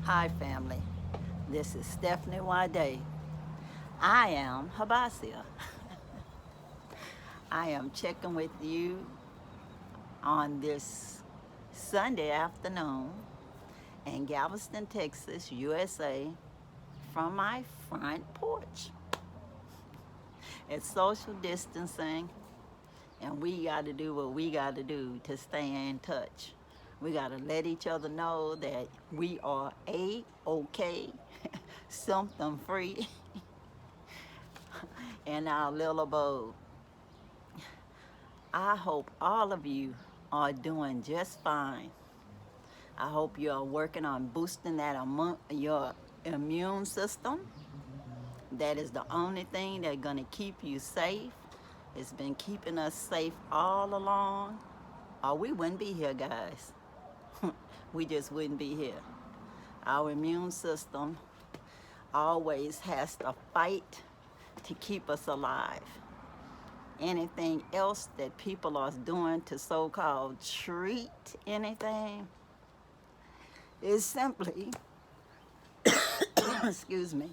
Hi family, this is Stephanie Wade. I am Habasia. I am checking with you on this Sunday afternoon in Galveston, Texas, USA from my front porch. It's social distancing and we got to do what we got to do to stay in touch. We got to let each other know that we are A-OK, symptom free in our little abode. I hope all of you are doing just fine. I hope you're working on boosting your immune system. That is the only thing that's going to keep you safe. It's been keeping us safe all along, or we wouldn't be here, guys. We just wouldn't be here. Our immune system always has to fight to keep us alive. Anything else that people are doing to so-called treat anything is simply, excuse me,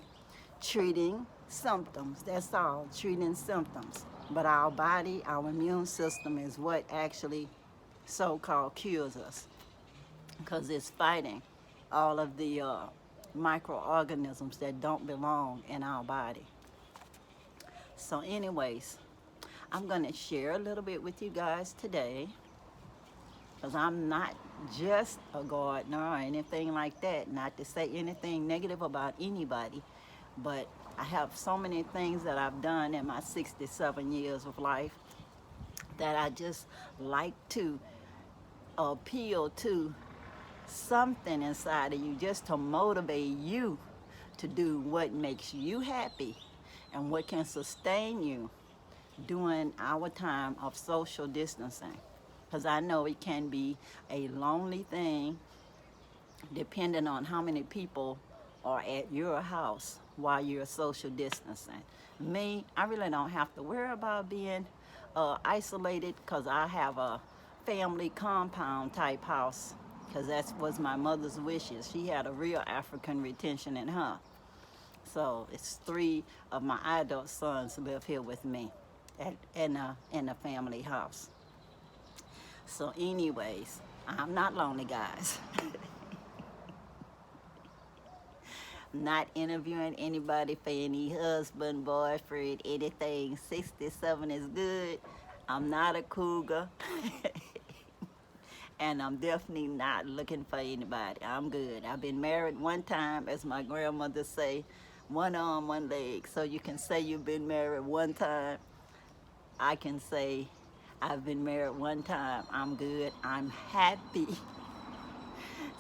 treating symptoms. That's all, treating symptoms. But our body, our immune system is what actually so-called cures us, because it's fighting all of the microorganisms that don't belong in our body. So anyways, I'm going to share a little bit with you guys today, because I'm not just a gardener or anything like that. Not to say anything negative about anybody, but I have so many things that I've done in my 67 years of life that I just like to appeal to something inside of you, just to motivate you to do what makes you happy and what can sustain you during our time of social distancing. Because I know it can be a lonely thing depending on how many people are at your house while you're social distancing. Me, I really don't have to worry about being isolated, because I have a family compound type house, because that was my mother's wishes. She had a real African retention in her. So it's 3 of my adult sons live here with me in a family house. So anyways, I'm not lonely, guys. Not interviewing anybody for any husband, boyfriend, anything. 67 is good. I'm not a cougar. And I'm definitely not looking for anybody. I'm good. I've been married one time, as my grandmother say, one arm, one leg. So you can say you've been married one time. I can say I've been married one time. I'm good. I'm happy.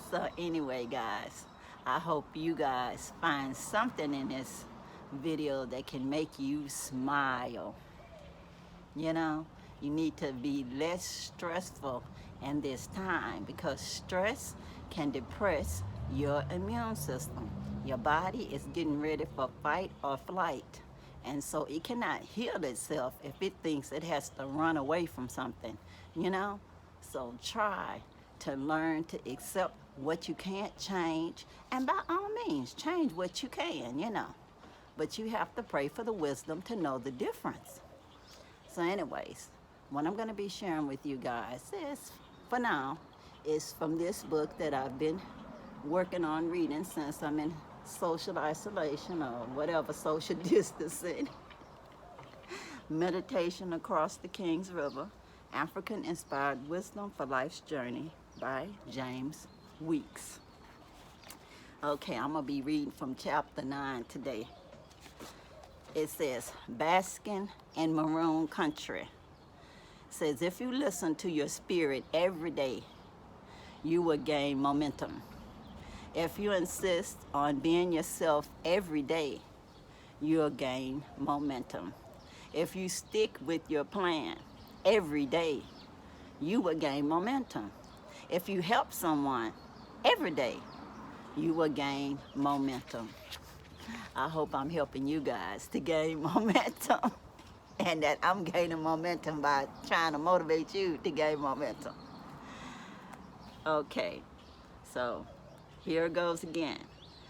So anyway, guys, I hope you guys find something in this video that can make you smile. You know, you need to be less stressful in this time, because stress can depress your immune system. Your body is getting ready for fight or flight. And so it cannot heal itself if it thinks it has to run away from something, you know? So try to learn to accept what you can't change, and by all means, change what you can, you know. But you have to pray for the wisdom to know the difference. So anyways, what I'm going to be sharing with you guys is, for now, is from this book that I've been working on reading since I'm in social isolation, or whatever, social distancing. Meditation Across the King's River, African-Inspired Wisdom for Life's Journey by James Weeks. Okay, I'm going to be reading from chapter 9 today. It says, basking in maroon country. It says, if you listen to your spirit every day, you will gain momentum. If you insist on being yourself every day, you'll gain momentum. If you stick with your plan every day, you will gain momentum. If you help someone every day, you will gain momentum. I hope I'm helping you guys to gain momentum, and that I'm gaining momentum by trying to motivate you to gain momentum. Okay, so Here it goes again.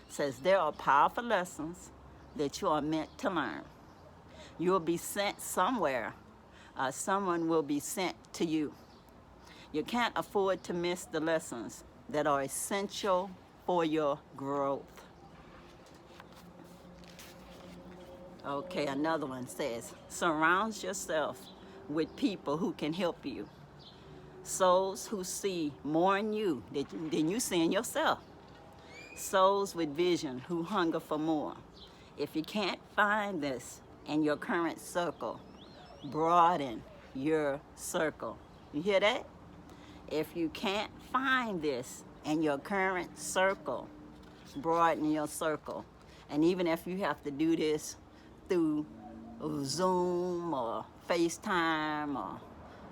It says, there are powerful lessons that you are meant to learn. You will be sent somewhere. Someone will be sent to you. You can't afford to miss the lessons that are essential for your growth. Okay, another one says, surround yourself with people who can help you. Souls who see more in you than you see in yourself. Souls with vision who hunger for more. If you can't find this in your current circle, broaden your circle. You hear that? If you can't find this in your current circle, broaden your circle. And even if you have to do this through Zoom or FaceTime or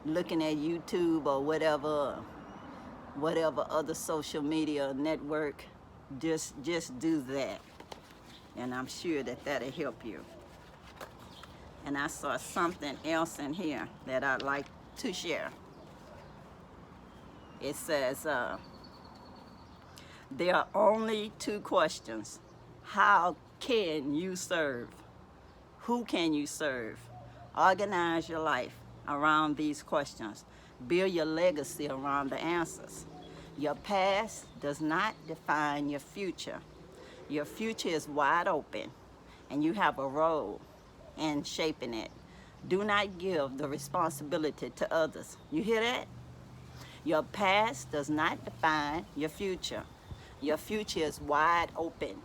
looking at YouTube or whatever other social media network, just do that. And I'm sure that that'll help you. And I saw something else in here that I'd like to share. It says, there are only two questions. How can you serve? Who can you serve? Organize your life around these questions. Build your legacy around the answers. Your past does not define your future. Your future is wide open, and you have a role in shaping it. Do not give the responsibility to others. You hear that? Your past does not define your future. Your future is wide open,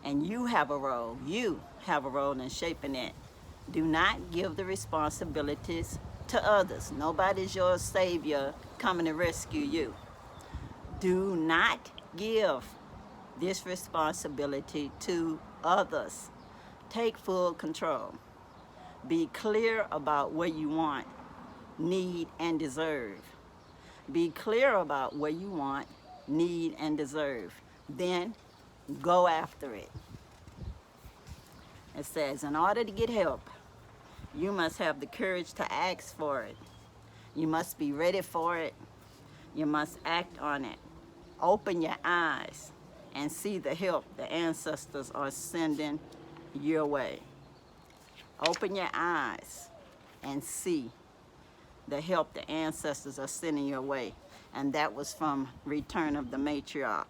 and you have a role. You have a role in shaping it. Do not give the responsibilities to others. Nobody's your savior coming to rescue you. Do not give this responsibility to others. Take full control. Be clear about what you want, need, and deserve. Be clear about what you want, need, and deserve. Then go after it. It says, in order to get help, you must have the courage to ask for it. You must be ready for it. You must act on it. Open your eyes and see the help the ancestors are sending your way. Open your eyes and see the help the ancestors are sending your way. And that was from Return of the Matriarch,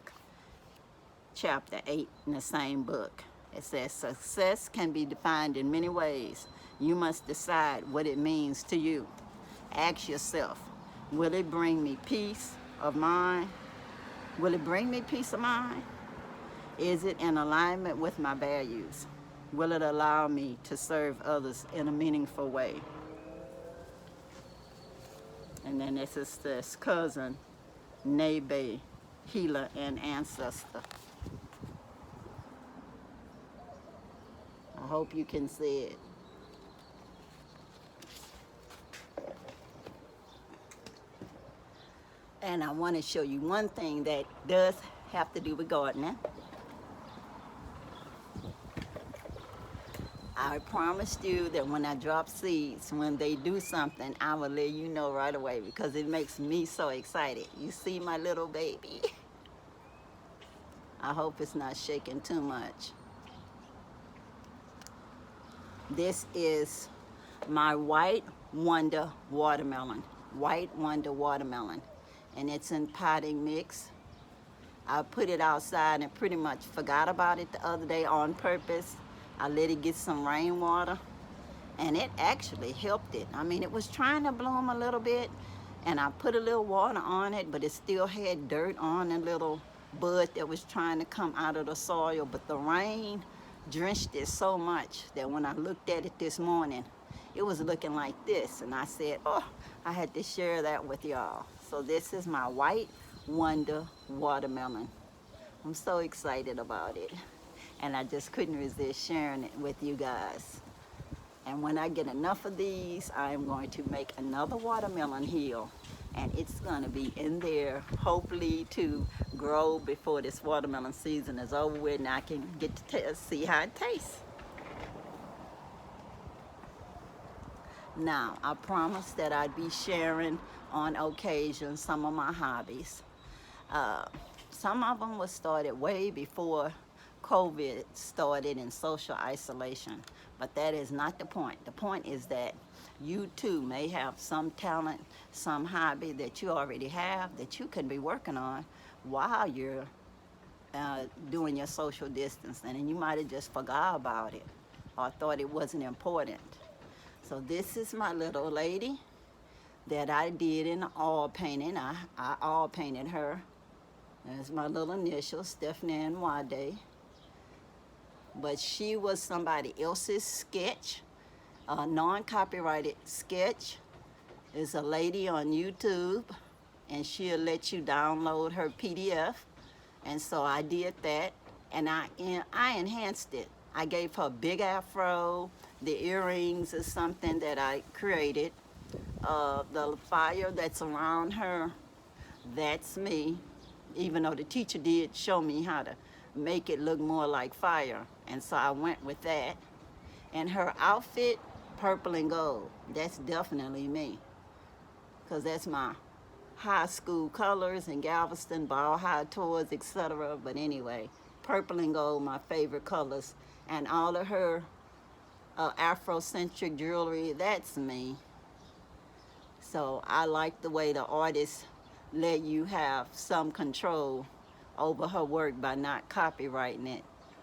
chapter 8 in the same book. It says, success can be defined in many ways. You must decide what it means to you. Ask yourself, will it bring me peace of mind? Will it bring me peace of mind? Is it in alignment with my values? Will it allow me to serve others in a meaningful way? And then this is this cousin, neighbor, healer, and ancestor. I hope you can see it. And I want to show you one thing that does have to do with gardening. I promised you that when I drop seeds, when they do something, I will let you know right away because it makes me so excited. You see my little baby? I hope it's not shaking too much. This is my White Wonder watermelon. White Wonder watermelon. And it's in potting mix. I put it outside and pretty much forgot about it the other day on purpose. I let it get some rainwater, and it actually helped it. I mean, it was trying to bloom a little bit, and I put a little water on it, but it still had dirt on the little bud that was trying to come out of the soil. But the rain drenched it so much that when I looked at it this morning, it was looking like this. And I said, oh, I had to share that with y'all. So this is my White Wonder watermelon. I'm so excited about it. And I just couldn't resist sharing it with you guys. And when I get enough of these, I'm going to make another watermelon hill. And it's gonna be in there, hopefully to grow before this watermelon season is over with, and I can get to see how it tastes. Now, I promised that I'd be sharing on occasion some of my hobbies. Some of them was started way before COVID started in social isolation, but that is not the point. The point is that you too may have some talent, some hobby that you already have that you can be working on while you're doing your social distancing, and you might have just forgot about it or thought it wasn't important. So this is my little lady that I did in oil painting. I oil painted her. That's my little initial, Stephanie and Wade. But she was somebody else's sketch, a non-copyrighted sketch. There's a lady on YouTube, and she'll let you download her PDF. And so I did that, and I enhanced it. I gave her a big afro. The earrings is something that I created. The fire that's around her, that's me. Even though the teacher did show me how to make it look more like fire. And so I went with that. And her outfit, purple and gold, that's definitely me. Because that's my high school colors in Galveston, ball high tours, etc. But anyway, purple and gold, my favorite colors. And all of her Afrocentric jewelry, that's me. So I like the way the artist let you have some control over her work by not copyrighting it.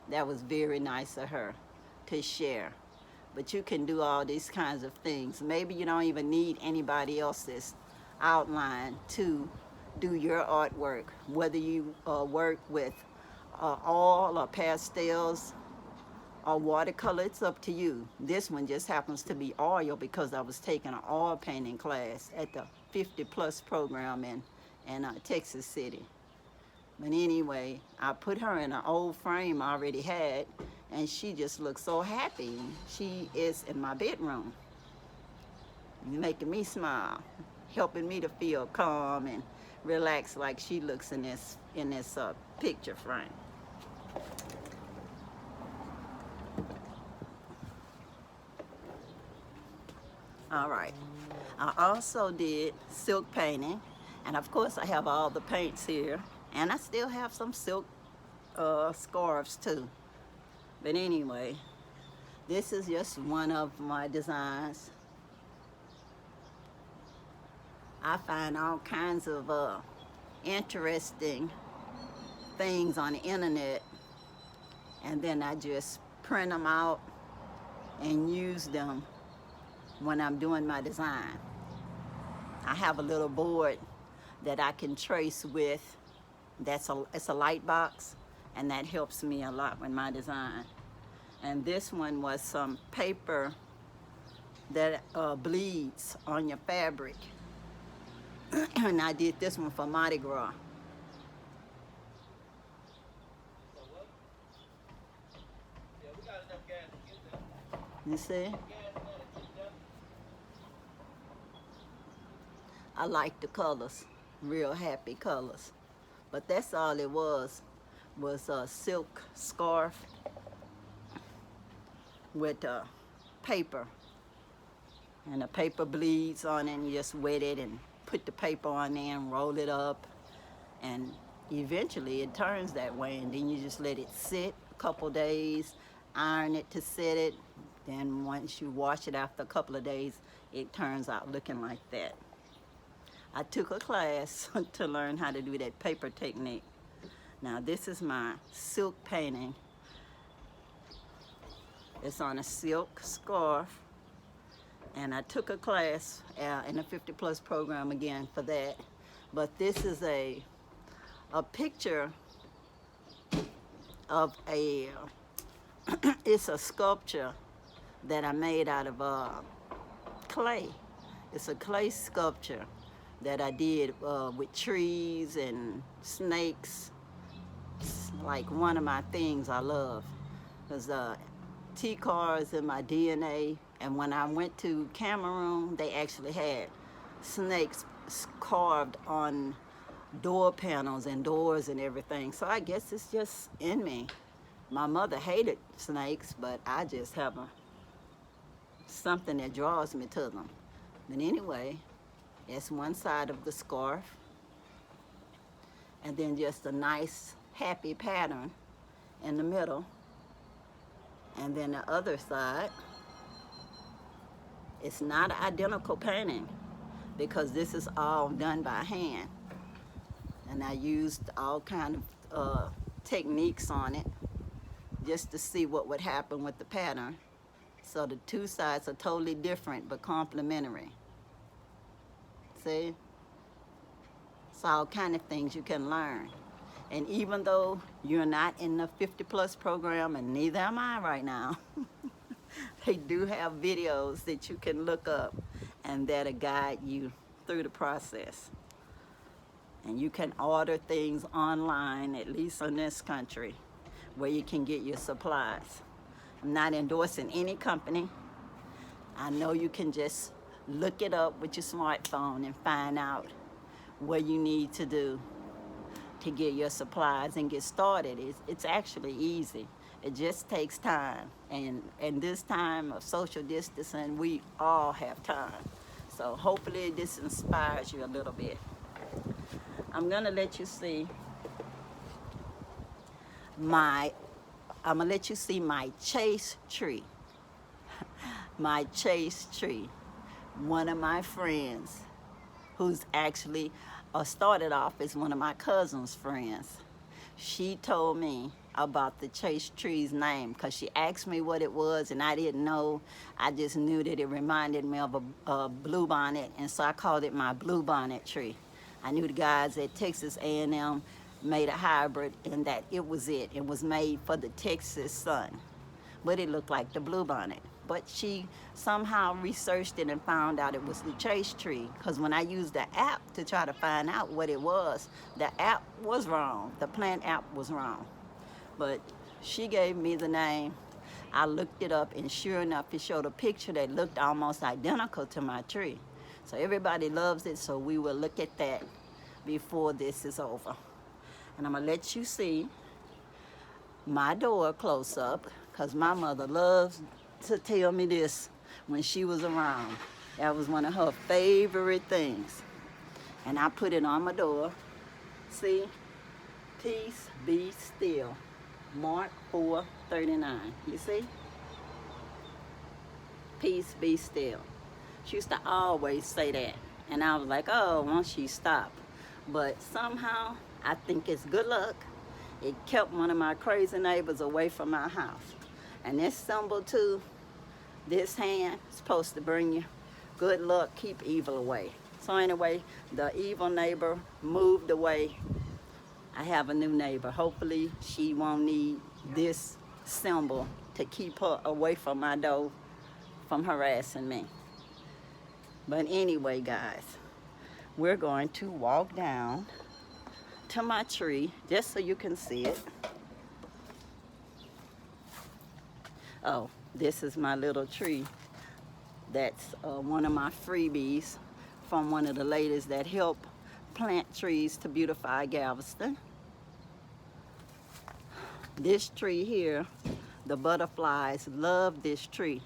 That was very nice of her to share. But you can do all these kinds of things. Maybe you don't even need anybody else's outline to do your artwork, whether you work with oil or pastels or watercolor, it's up to you. This one just happens to be oil because I was taking an oil painting class at the 50 plus program in Texas City. But anyway, I put her in an old frame I already had, and she just looks so happy. She is in my bedroom, making me smile, helping me to feel calm and relaxed like she looks in this picture frame. All right. I also did silk painting, and of course I have all the paints here, and I still have some silk scarves too. But anyway, this is just one of my designs. I find all kinds of interesting things on the internet, and then I just print them out and use them when I'm doing my design. I have a little board that I can trace with. It's a light box, and that helps me a lot with my design. And this one was some paper that bleeds on your fabric. And I did this one for Mardi Gras. You see? I like the colors, real happy colors. But that's all it was a silk scarf with paper. And the paper bleeds on it, and you just wet it and put the paper on there and roll it up. And eventually it turns that way, and then you just let it sit a couple days, iron it to set it. Then once you wash it after a couple of days, it turns out looking like that. I took a class to learn how to do that paper technique. Now this is my silk painting. It's on a silk scarf, and I took a class in the 50 plus program again for that. But this is a picture of it's a sculpture that I made out of clay. It's a clay sculpture that I did with trees and snakes. It's like one of my things I love. Because T-car is in my DNA, and when I went to Cameroon, they actually had snakes carved on door panels and doors and everything. So I guess it's just in me. My mother hated snakes, but I just have something that draws me to them. But anyway, that's one side of the scarf. and then just a nice happy pattern in the middle. And then the other side, it's not an identical painting because this is all done by hand. And I used all kind of techniques on it just to see what would happen with the pattern. So the two sides are totally different but complementary. See? It's all kind of things you can learn. And even though you're not in the 50+ program, and neither am I right now, they do have videos that you can look up and that'll guide you through the process. And you can order things online, at least in this country, where you can get your supplies. I'm not endorsing any company. I know you can just look it up with your smartphone and find out what you need to do to get your supplies and get started. It's actually easy. It just takes time. And in this time of social distancing, we all have time. So hopefully this inspires you a little bit. I'm gonna let you see my chase tree. My chase tree. One of my friends, who's actually started off as one of my cousin's friends, she told me about the chase tree's name because she asked me what it was and I didn't know. I just knew that it reminded me of a bluebonnet, and so I called it my bluebonnet tree. I knew the guys at Texas A&M made a hybrid and that it was it. It was made for the Texas sun, but it looked like the bluebonnet. But she somehow researched it and found out it was the chase tree, because when I used the app to try to find out what it was, the app was wrong. The plant app was wrong. But she gave me the name. I looked it up, and sure enough, it showed a picture that looked almost identical to my tree. So everybody loves it, so we will look at that before this is over. And I'm gonna let you see my door close up, because my mother loves to tell me this when she was around. That was one of her favorite things. And I put it on my door. See? Peace be still. Mark 4:39. You see? Peace be still. She used to always say that. And I was like, oh, won't she stop? But somehow, I think it's good luck. It kept one of my crazy neighbors away from my house. And this symbol too, this hand, is supposed to bring you good luck, keep evil away. So anyway, the evil neighbor moved away. I have a new neighbor. Hopefully she won't need this symbol to keep her away from my door from harassing me. But anyway, guys, we're going to walk down to my tree just so you can see it. Oh, this is my little tree. That's one of my freebies from one of the ladies that help plant trees to beautify Galveston. This tree here, the butterflies love this tree.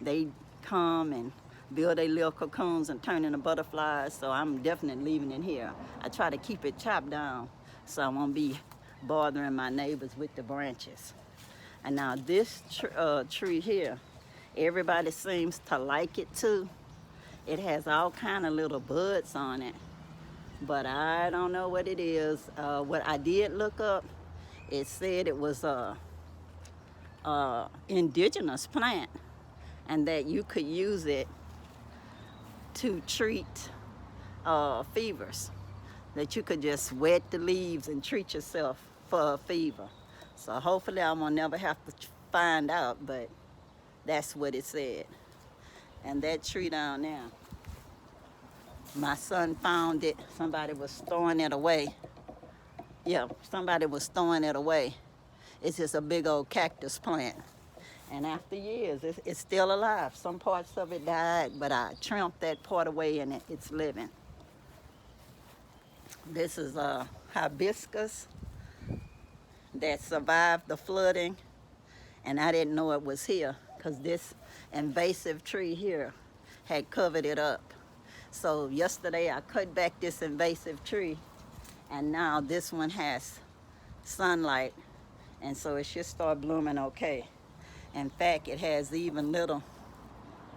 They come and build their little cocoons and turn into butterflies, so I'm definitely leaving it here. I try to keep it chopped down so I won't be bothering my neighbors with the branches. And now this tree here, everybody seems to like it too. It has all kind of little buds on it, but I don't know what it is. What I did look up, it said it was a indigenous plant and that you could use it to treat fevers, that you could just wet the leaves and treat yourself for a fever. So hopefully I will never have to find out, but that's what it said. And that tree down there, my son found it. Somebody was throwing it away. Yeah, somebody was throwing it away. It's just a big old cactus plant. And after years, it's still alive. Some parts of it died, but I trimmed that part away and it's living. This is a hibiscus that survived the flooding, and I didn't know it was here because this invasive tree here had covered it up. So yesterday I cut back this invasive tree And now this one has sunlight, and so it should start blooming okay. In fact, it has even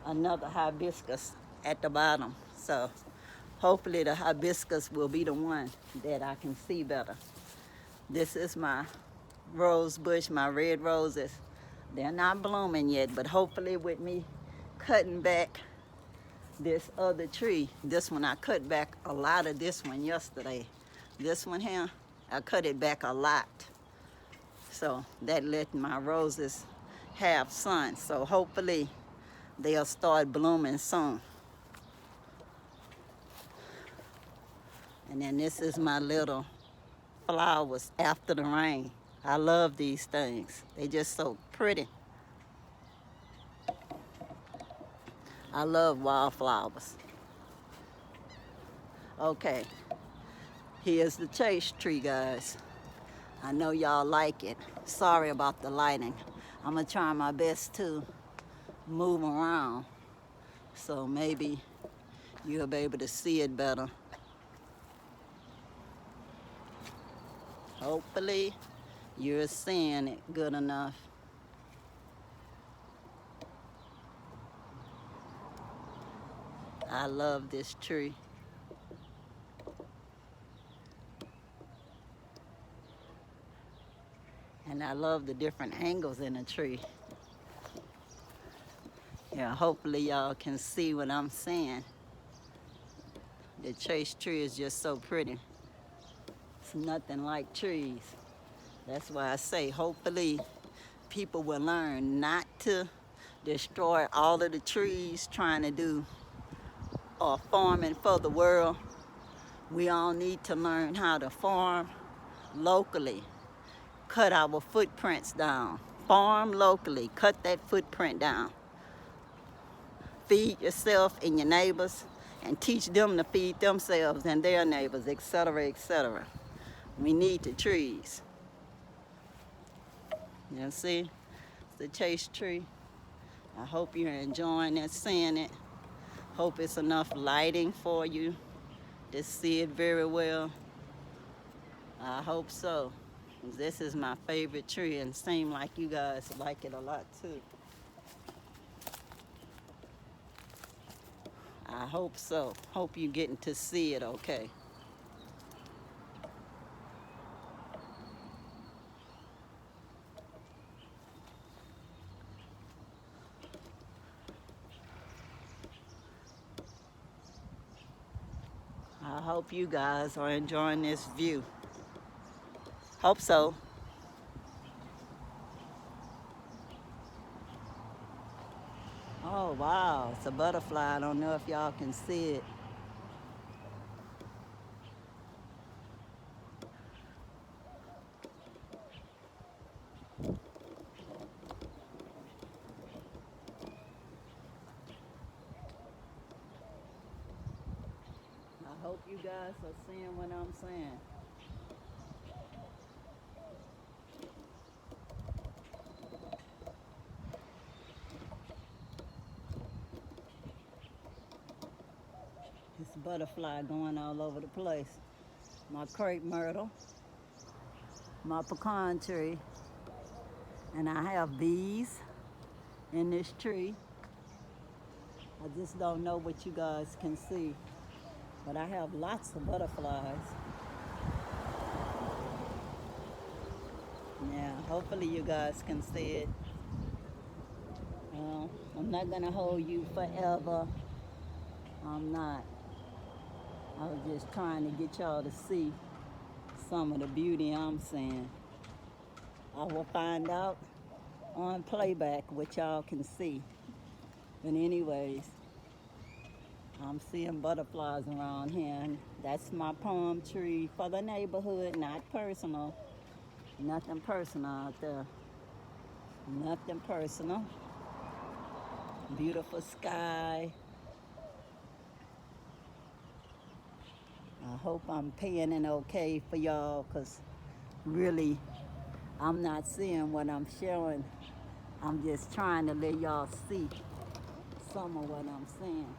another hibiscus at the bottom. So hopefully the hibiscus will be the one that I can see better. This is my rose bush, my red roses. They're not blooming yet, but hopefully with me cutting back this other tree, this one, I cut back a lot of this one yesterday. This one here, I cut it back a lot. So that let my roses have sun. So hopefully they'll start blooming soon. And then this is my little flowers after the rain. I love these things. They just so pretty. I love wildflowers. Okay, here's the chase tree, guys. I know y'all like it. Sorry about the lighting. I'm gonna try my best to move around so maybe you'll be able to see it better. Hopefully you're seeing it good enough. I love this tree. And I love the different angles in the tree. Yeah, hopefully y'all can see what I'm saying. The chase tree is just so pretty. It's nothing like trees. That's why I say hopefully people will learn not to destroy all of the trees trying to do farming for the world. We all need to learn how to farm locally. Cut our footprints down. Farm locally. Cut that footprint down. Feed yourself and your neighbors and teach them to feed themselves and their neighbors, etc., etc. We need the trees. You see? It's the chase tree. I hope you're enjoying it, seeing it. Hope it's enough lighting for you to see it very well. I hope so. This is my favorite tree and seems like you guys like it a lot too. I hope so. Hope you're getting to see it okay. I hope you guys are enjoying this view. Hope so. Oh wow, it's a butterfly. I don't know if y'all can see it. I hope you guys are seeing what I'm saying. This butterfly going all over the place. My crepe myrtle, my pecan tree, and I have bees in this tree. I just don't know what you guys can see, but I have lots of butterflies. Yeah, hopefully you guys can see it. I'm not gonna hold you forever. I'm not. I was just trying to get y'all to see some of the beauty I'm seeing. I will find out on playback what y'all can see. But anyways, I'm seeing butterflies around here. And that's my palm tree for the neighborhood, not personal. Nothing personal out there. Nothing personal. Beautiful sky. I hope I'm panning okay for y'all, because really I'm not seeing what I'm showing. I'm just trying to let y'all see some of what I'm saying.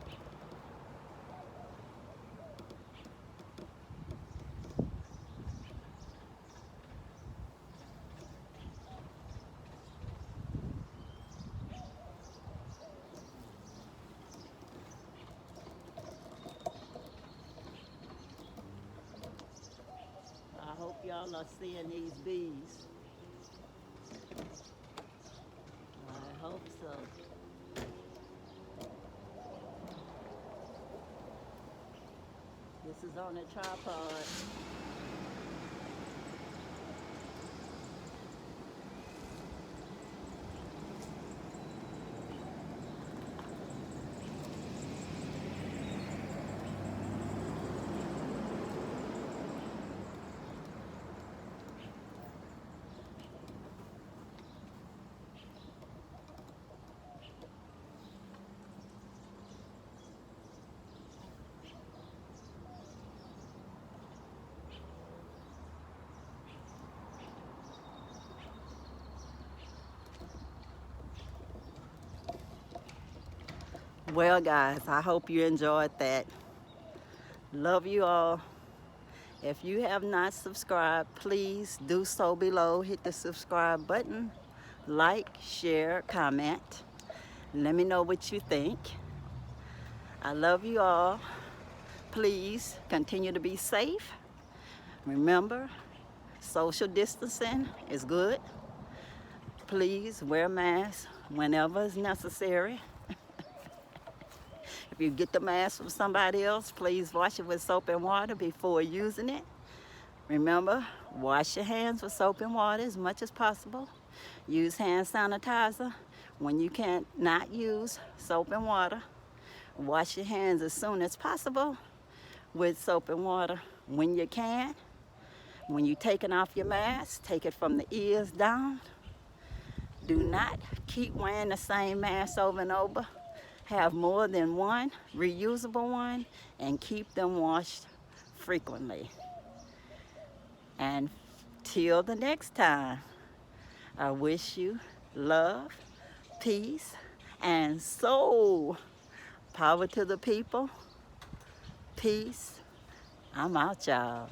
y'all are seeing these bees. I hope so. This is on a tripod. Well, guys, I hope you enjoyed that. Love you all. If you have not subscribed, please do so below. Hit the subscribe button. Like, share, comment. Let me know what you think. I love you all. Please continue to be safe. Remember, social distancing is good. Please wear a mask whenever it's necessary. If you get the mask from somebody else, please wash it with soap and water before using it. Remember, wash your hands with soap and water as much as possible. Use hand sanitizer when you can't not use soap and water. Wash your hands as soon as possible with soap and water when you can. When you're taking off your mask, take it from the ears down. Do not keep wearing the same mask over and over. Have more than one reusable one and keep them washed frequently. And till the next time, I wish you love, peace, and soul. Power to the people. Peace. I'm out, y'all.